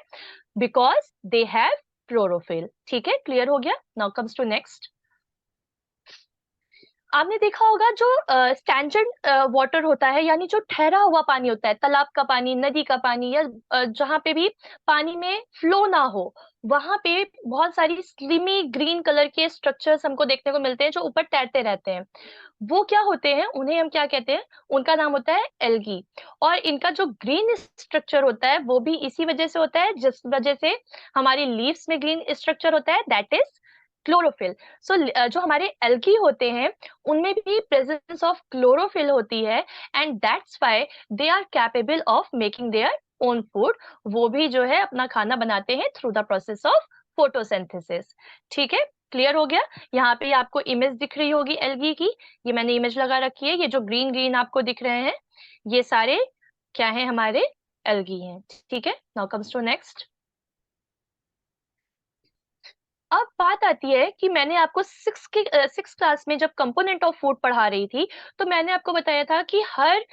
बिकॉज दे हैव क्लोरोफिल। ठीक है, क्लियर हो गया? Now comes to next. आपने देखा होगा जो स्टैंडर्ड वाटर होता है, यानी जो ठहरा हुआ पानी होता है, तालाब का पानी, नदी का पानी, या जहाँ पे भी पानी में फ्लो ना हो, वहां पे बहुत सारी स्लिमी ग्रीन कलर के स्ट्रक्चर्स हमको देखने को मिलते हैं जो ऊपर तैरते रहते हैं। वो क्या होते हैं, उन्हें हम क्या कहते हैं, उनका नाम होता है एल्गी। और इनका जो ग्रीन स्ट्रक्चर होता है वो भी इसी वजह से होता है जिस वजह से हमारी लीव्स में ग्रीन स्ट्रक्चर होता है, दैट इज क्लोरोफिल। सो जो हमारे एल्गी होते हैं उनमें भी प्रेजेंस ऑफ क्लोरोफिल होती है, and that's why they are capable of making their own food. वो भी जो है अपना खाना बनाते हैं through the process of photosynthesis. ठीक है, क्लियर हो गया? यहाँ पे आपको इमेज दिख रही होगी एल्गी की, ये मैंने इमेज लगा रखी है, ये जो ग्रीन ग्रीन आपको दिख रहे हैं ये सारे क्या है, हमारे एल्गी हैं। ठीक है, नाउ कम्स टू नेक्स्ट। अब बात आती है कि मैंने आपको सिक्स क्लास में जब कंपोनेंट ऑफ फूड पढ़ा रही थी, तो मैंने आपको बताया था कि हर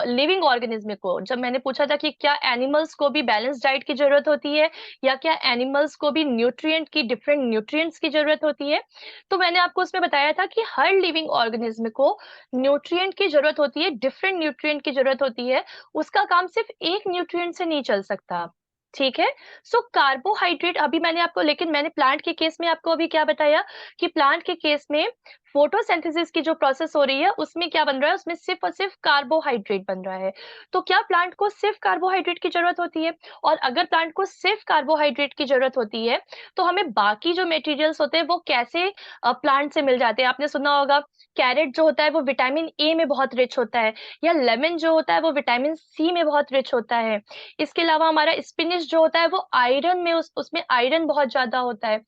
लिविंग ऑर्गेनिज्म को, जब मैंने पूछा था कि क्या एनिमल्स को भी बैलेंस डाइट की जरूरत होती है, या क्या एनिमल्स को भी न्यूट्रिएंट की, डिफरेंट न्यूट्रिएंट्स की जरूरत होती है, तो मैंने आपको उसमें बताया था कि हर लिविंग ऑर्गेनिज्म को न्यूट्रिएंट की जरूरत होती है, डिफरेंट न्यूट्रिएंट की जरूरत होती है। उसका काम सिर्फ एक न्यूट्रिएंट से नहीं चल सकता। ठीक है, सो कार्बोहाइड्रेट अभी मैंने आपको, लेकिन मैंने प्लांट के केस में आपको अभी क्या बताया कि प्लांट के केस में फोटोसिंथेसिस की जो प्रोसेस हो रही है उसमें क्या बन रहा है, उसमें सिर्फ और सिर्फ कार्बोहाइड्रेट बन रहा है। तो क्या प्लांट को सिर्फ कार्बोहाइड्रेट की जरूरत होती है? और अगर प्लांट को सिर्फ कार्बोहाइड्रेट की जरूरत होती है तो हमें बाकी जो मटेरियल्स होते हैं वो कैसे प्लांट से मिल जाते हैं? आपने सुना होगा कैरेट जो होता है वो विटामिन ए में बहुत रिच होता है, या लेमन जो होता है वो विटामिन सी में बहुत रिच होता है। इसके अलावा हमारा स्पिनिच जो होता है वो आयरन में, उसमें आयरन बहुत ज्यादा होता है।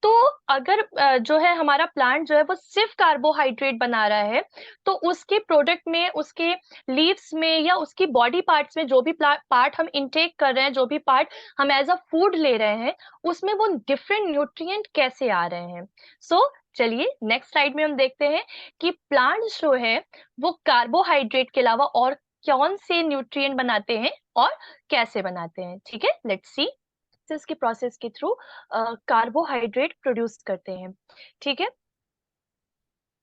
तो अगर जो है हमारा प्लांट जो है वो सिर्फ कार्बोहाइड्रेट बना रहा है, तो उसके प्रोडक्ट में, उसके लीव्स में या उसकी बॉडी पार्ट्स में जो भी पार्ट हम इनटेक कर रहे हैं, जो भी पार्ट हम एज अ फूड ले रहे हैं, उसमें वो डिफरेंट न्यूट्रिएंट कैसे आ रहे हैं। सो चलिए नेक्स्ट स्लाइड में हम देखते हैं कि प्लांट जो है वो कार्बोहाइड्रेट के अलावा और कौन से न्यूट्रिएंट बनाते हैं और कैसे बनाते हैं। ठीक है, लेट्स सी। के प्रोसेस के थ्रू कार्बोहाइड्रेट प्रोड्यूस करते हैं। ठीक है,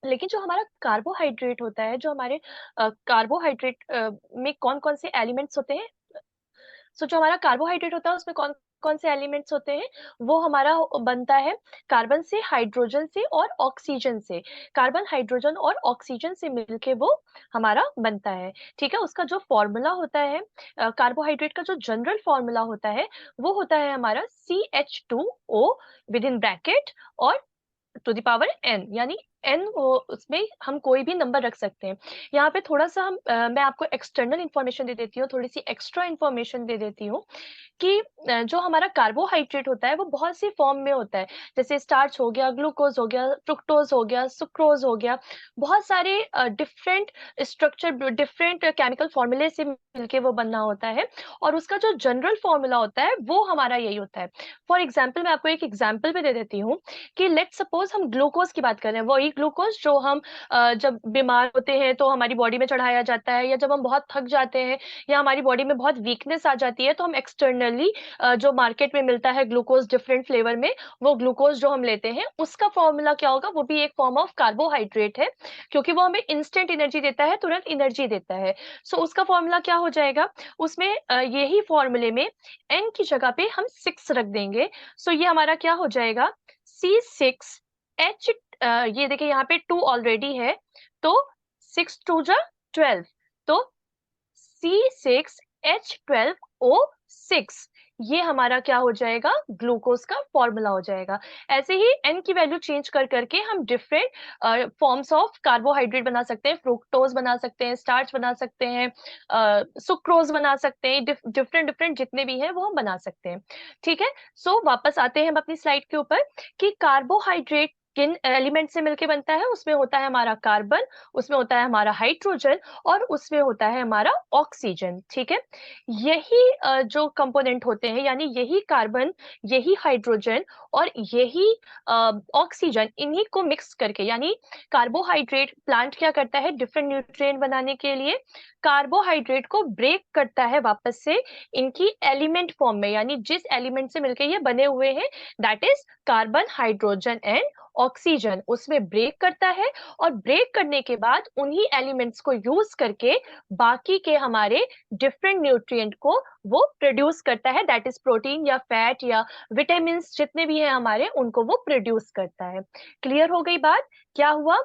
लेकिन जो हमारा कार्बोहाइड्रेट होता है, जो हमारे कार्बोहाइड्रेट में कौन कौन से एलिमेंट्स होते हैं, सो जो हमारा कार्बोहाइड्रेट होता है उसमें कौन कौन से एलिमेंट्स होते हैं, वो हमारा बनता है कार्बन से, हाइड्रोजन से और ऑक्सीजन से। कार्बन, हाइड्रोजन और ऑक्सीजन से मिलके वो हमारा बनता है। ठीक है, उसका जो फॉर्मूला होता है, कार्बोहाइड्रेट का जो जनरल फॉर्मूला होता है, वो होता है हमारा CH2O विद इन ब्रैकेट और टू द पावर n, यानी n उसमें हम कोई भी नंबर रख सकते हैं। यहाँ पे थोड़ा सा मैं आपको एक्सटर्नल इन्फॉर्मेशन दे देती हूँ, थोड़ी सी एक्स्ट्रा इन्फॉर्मेशन दे देती हूँ कि जो हमारा कार्बोहाइड्रेट होता है वो बहुत सी फॉर्म में होता है। जैसे स्टार्च हो गया, ग्लूकोज हो गया, फ्रुक्टोज हो गया, सुक्रोज हो गया, बहुत सारे डिफरेंट स्ट्रक्चर, डिफरेंट केमिकल फॉर्मूले से मिलके वो बनना होता है। और उसका जो जनरल फॉर्मूला होता है वो हमारा यही होता है। फॉर एग्जाम्पल, मैं आपको एक एग्जाम्पल भी दे देती हूँ कि लेट सपोज हम ग्लूकोज की बात कर रहे हैं, वही ग्लूकोज जो हम जब बीमार होते हैं तो हमारी बॉडी में चढ़ाया जाता है, या जब हम बहुत थक जाते हैं या हमारी बॉडी में बहुत वीकनेस आ जाती है, तो हम एक्सटर्नली जो मार्केट में मिलता है ग्लूकोज डिफरेंट फ्लेवर में, वो ग्लूकोज जो हम लेते हैं उसका फॉर्मूला क्या होगा, वो भी एक फॉर्म ऑफ कार्बोहाइड्रेट है, क्योंकि वो हमें इंस्टेंट एनर्जी देता है, तुरंत एनर्जी देता है। सो उसका फॉर्मूला क्या हो जाएगा, उसमें यही फॉर्मूले में एन की जगह पे हम 6 रख देंगे। सो ये हमारा क्या हो जाएगा, C6H, ये देखिए यहाँ पे 2 ऑलरेडी है, तो 6 2 जा 12, तो C6H12O6, ये हमारा क्या हो जाएगा, ग्लूकोज का फॉर्मूला हो जाएगा। ऐसे ही एन की वैल्यू चेंज कर करके हम डिफरेंट फॉर्म्स ऑफ कार्बोहाइड्रेट बना सकते हैं, फ्रुक्टोज बना सकते हैं, स्टार्च बना सकते हैं, सुक्रोज बना सकते हैं, डिफरेंट डिफरेंट जितने भी हैं वो हम बना सकते हैं। ठीक है, सो वापस आते हैं हम अपनी स्लाइड के ऊपर कि कार्बोहाइड्रेट किन एलिमेंट से मिलके बनता है। उसमें होता है हमारा कार्बन, उसमें होता है हमारा हाइड्रोजन और उसमें होता है हमारा ऑक्सीजन। ठीक है, यही जो कंपोनेंट होते हैं, यानी यही कार्बन, यही हाइड्रोजन और यही ऑक्सीजन, इन्हीं को मिक्स करके, यानी कार्बोहाइड्रेट प्लांट क्या करता है, डिफरेंट न्यूट्रिएंट बनाने के लिए कार्बोहाइड्रेट को ब्रेक करता है वापस से इनकी एलिमेंट फॉर्म में, यानी जिस एलिमेंट से मिलकर ये बने हुए हैं, that is carbon, hydrogen and oxygen, उसमें ब्रेक करता है। और ब्रेक करने के बाद उन्हीं एलिमेंट्स को यूज करके बाकी के हमारे डिफरेंट न्यूट्रिएंट को वो प्रोड्यूस करता है, दैट इज प्रोटीन या फैट या विटामिन जितने भी हैं हमारे, उनको वो प्रोड्यूस करता है। क्लियर हो गई बात, क्या हुआ,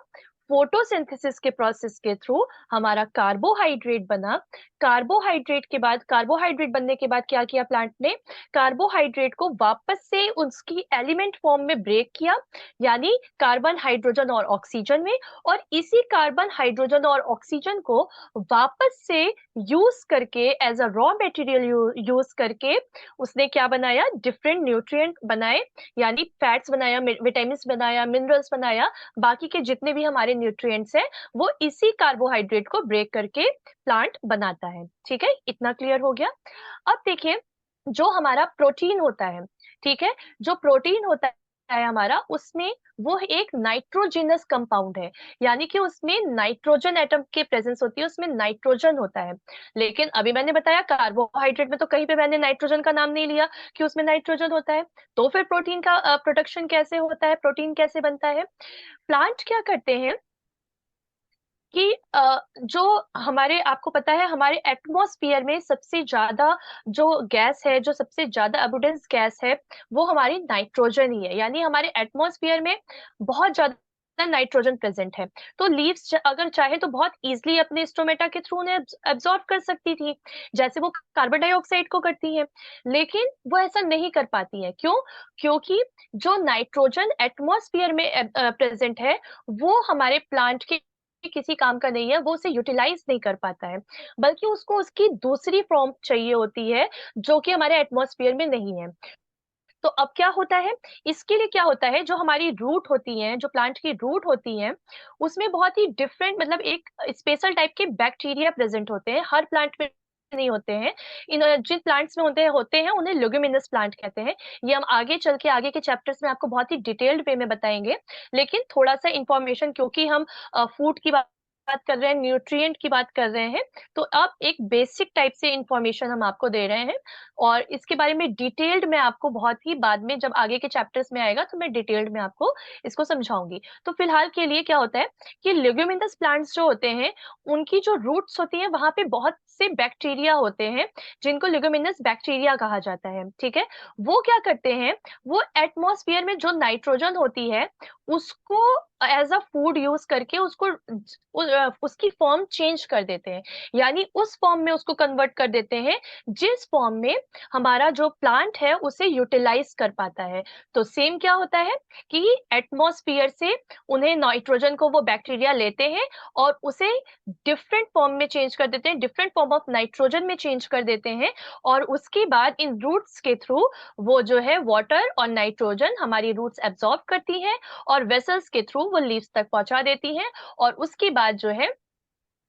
फोटोसिंथेसिस के प्रोसेस के थ्रू हमारा कार्बोहाइड्रेट बना। कार्बोहाइड्रेट के बाद, कार्बोहाइड्रेट बनने के बाद क्या किया प्लांट ने, कार्बोहाइड्रेट को वापस से उसकी एलिमेंट फॉर्म में ब्रेक किया, यानी कार्बन, हाइड्रोजन और ऑक्सीजन में। और इसी कार्बन, हाइड्रोजन और ऑक्सीजन को वापस से यूज करके, as a raw material use करके उसने क्या बनाया, डिफरेंट न्यूट्रिएंट बनाए, यानी फैट्स बनाया, विटामिन बनाया, मिनरल्स बनाया, बाकी के जितने भी हमारे न्यूट्रिएंट्स हैं वो इसी कार्बोहाइड्रेट को ब्रेक करके प्लांट बनाता है। ठीक है, इतना क्लियर हो गया। अब देखिए, जो हमारा प्रोटीन होता है, ठीक है, जो प्रोटीन होता है हमारा, उसमें वो एक नाइट्रोजनस कंपाउंड है, यानी कि उसमें नाइट्रोजन एटम की प्रेजेंस होती है, उसमें नाइट्रोजन होता है। लेकिन अभी मैंने बताया कार्बोहाइड्रेट में तो कहीं पे मैंने नाइट्रोजन का नाम नहीं लिया कि उसमें नाइट्रोजन होता है। तो फिर प्रोटीन का प्रोडक्शन कैसे होता है, प्रोटीन कैसे बनता है, प्लांट क्या करते हैं कि जो हमारे, आपको पता है हमारे एटमॉस्फेयर में सबसे ज्यादा जो गैस है, जो सबसे ज्यादा अबुडेंस गैस है, वो हमारी नाइट्रोजन ही है, यानी हमारे एटमॉस्फेयर में बहुत ज्यादा नाइट्रोजन प्रेजेंट है। तो लीव्स अगर चाहे तो बहुत इजीली अपने स्टोमेटा के थ्रू उन्हें एब्जॉर्ब कर सकती थी, जैसे वो कार्बन डाइऑक्साइड को करती हैं। लेकिन वो ऐसा नहीं कर पाती हैं, क्यों, क्योंकि जो नाइट्रोजन एटमॉस्फेयर में प्रेजेंट है, वो हमारे प्लांट के किसी काम का नहीं है, वो उसे यूटिलाइज नहीं कर पाता है, बल्कि उसको उसकी दूसरी फॉर्म चाहिए होती है जो कि हमारे एटमॉस्फेयर में नहीं है। तो अब क्या होता है, इसके लिए क्या होता है, जो हमारी रूट होती हैं, जो प्लांट की रूट होती हैं, उसमें बहुत ही डिफरेंट मतलब एक स्पेशल टाइप के बैक्टीरिया प्रेजेंट होते हैं, हर प्लांट में नहीं होते हैं। इन जिन प्लांट्स में होते हैं उन्हें लेग्यूमिनस प्लांट कहते हैं। ये हम आगे चल के आगे के चैप्टर्स में आपको बहुत ही डिटेल्ड वे में बताएंगे। लेकिन थोड़ा सा इंफॉर्मेशन, क्योंकि हम फूड की बात कर रहे हैं, न्यूट्रिएंट की बात कर रहे हैं, तो अब एक बेसिक टाइप से इंफॉर्मेशन हम आपको दे रहे हैं। और इसके बारे में डिटेल्ड मैं आपको बहुत ही बाद में, जब आगे के चैप्टर्स में आएगा तो मैं डिटेल्ड में आपको इसको समझाऊंगी। तो फिलहाल के लिए क्या होता है कि लेग्यूमिनस प्लांट्स जो होते हैं, उनकी जो रूट्स होती हैं वहां पे बहुत से बैक्टीरिया होते हैं, जिनको लेग्यूमिनस बैक्टीरिया कहा जाता है। ठीक है, वो क्या करते हैं, वो एटमॉस्फेयर में जो नाइट्रोजन होती है उसको एज अ फूड यूज करके उसको उसकी फॉर्म चेंज कर देते हैं, यानी उस फॉर्म में उसको कन्वर्ट कर देते हैं जिस फॉर्म में हमारा जो प्लांट है उसे यूटिलाइज कर पाता है। तो सेम क्या होता है कि एटमॉस्फेयर से उन्हें नाइट्रोजन को वो बैक्टीरिया लेते हैं और उसे डिफरेंट फॉर्म में चेंज कर देते हैं, डिफरेंट फॉर्म ऑफ नाइट्रोजन में चेंज कर देते हैं। और उसके बाद इन रूट्स के थ्रू वो जो है वाटर और नाइट्रोजन हमारी रूट्स एब्जॉर्ब करती हैं और वेसल्स के थ्रू वो लीव्स तक पहुंचा देती हैं। और उसके बाद जो है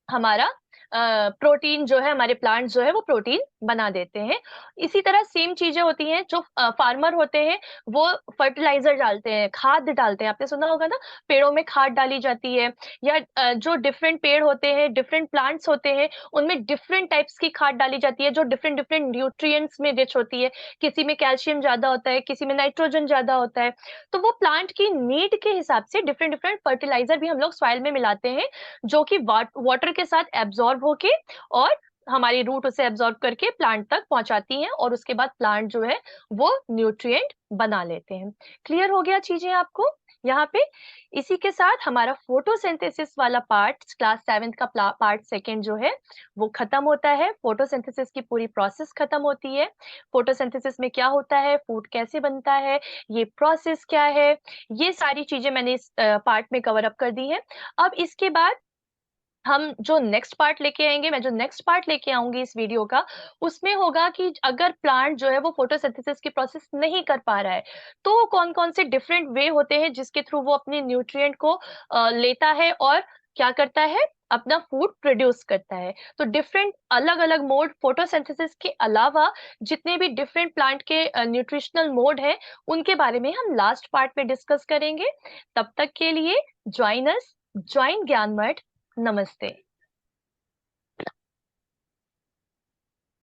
हमारा प्रोटीन जो है, हमारे प्लांट जो है वो प्रोटीन बना देते हैं। इसी तरह सेम चीजें होती हैं, जो फार्मर होते हैं वो फर्टिलाइजर डालते हैं, खाद डालते हैं। आपने सुना होगा ना, पेड़ों में खाद डाली जाती है, या जो डिफरेंट पेड़ होते हैं, डिफरेंट प्लांट्स होते हैं, उनमें डिफरेंट टाइप्स की खाद डाली जाती है जो डिफरेंट डिफरेंट न्यूट्रिएंट्स में रिच होती है। किसी में कैल्शियम ज्यादा होता है, किसी में नाइट्रोजन ज्यादा होता है। तो वो प्लांट की नीड के हिसाब से डिफरेंट डिफरेंट फर्टिलाइजर भी हम लोग सॉइल में मिलाते हैं, जो कि वाटर के साथ एब्जॉर्ब होके और हमारी रूट उसे एब्जॉर्ब करके प्लांट तक पहुंचाती हैं, और उसके बाद प्लांट जो है वो न्यूट्रिएंट बना लेते हैं। क्लियर हो गया चीजें आपको यहाँ पे? इसी के साथ हमारा फोटोसिंथेसिस वाला पार्ट, क्लास 7 का पार्ट सेकेंड जो है वो खत्म होता है। फोटोसिंथेसिस की पूरी प्रोसेस खत्म होती है। फोटोसिंथेसिस में क्या होता है, फूड कैसे बनता है, ये प्रोसेस क्या है, ये सारी चीजें मैंने इस पार्ट में कवर अप कर दी है। अब इसके बाद हम जो नेक्स्ट पार्ट लेके आएंगे, मैं जो नेक्स्ट पार्ट लेके आऊंगी इस वीडियो का, उसमें होगा कि अगर प्लांट जो है वो फोटोसिंथेसिस की प्रोसेस नहीं कर पा रहा है, तो कौन कौन से डिफरेंट वे होते हैं जिसके थ्रू वो अपने न्यूट्रिएंट को लेता है और क्या करता है, अपना फूड प्रोड्यूस करता है। तो डिफरेंट अलग अलग मोड फोटोसिंथेसिस के अलावा जितने भी डिफरेंट प्लांट के न्यूट्रिशनल मोड है, उनके बारे में हम लास्ट पार्ट में डिस्कस करेंगे। तब तक के लिए ज्वाइन ज्वाइन ज्ञान मठ। नमस्ते।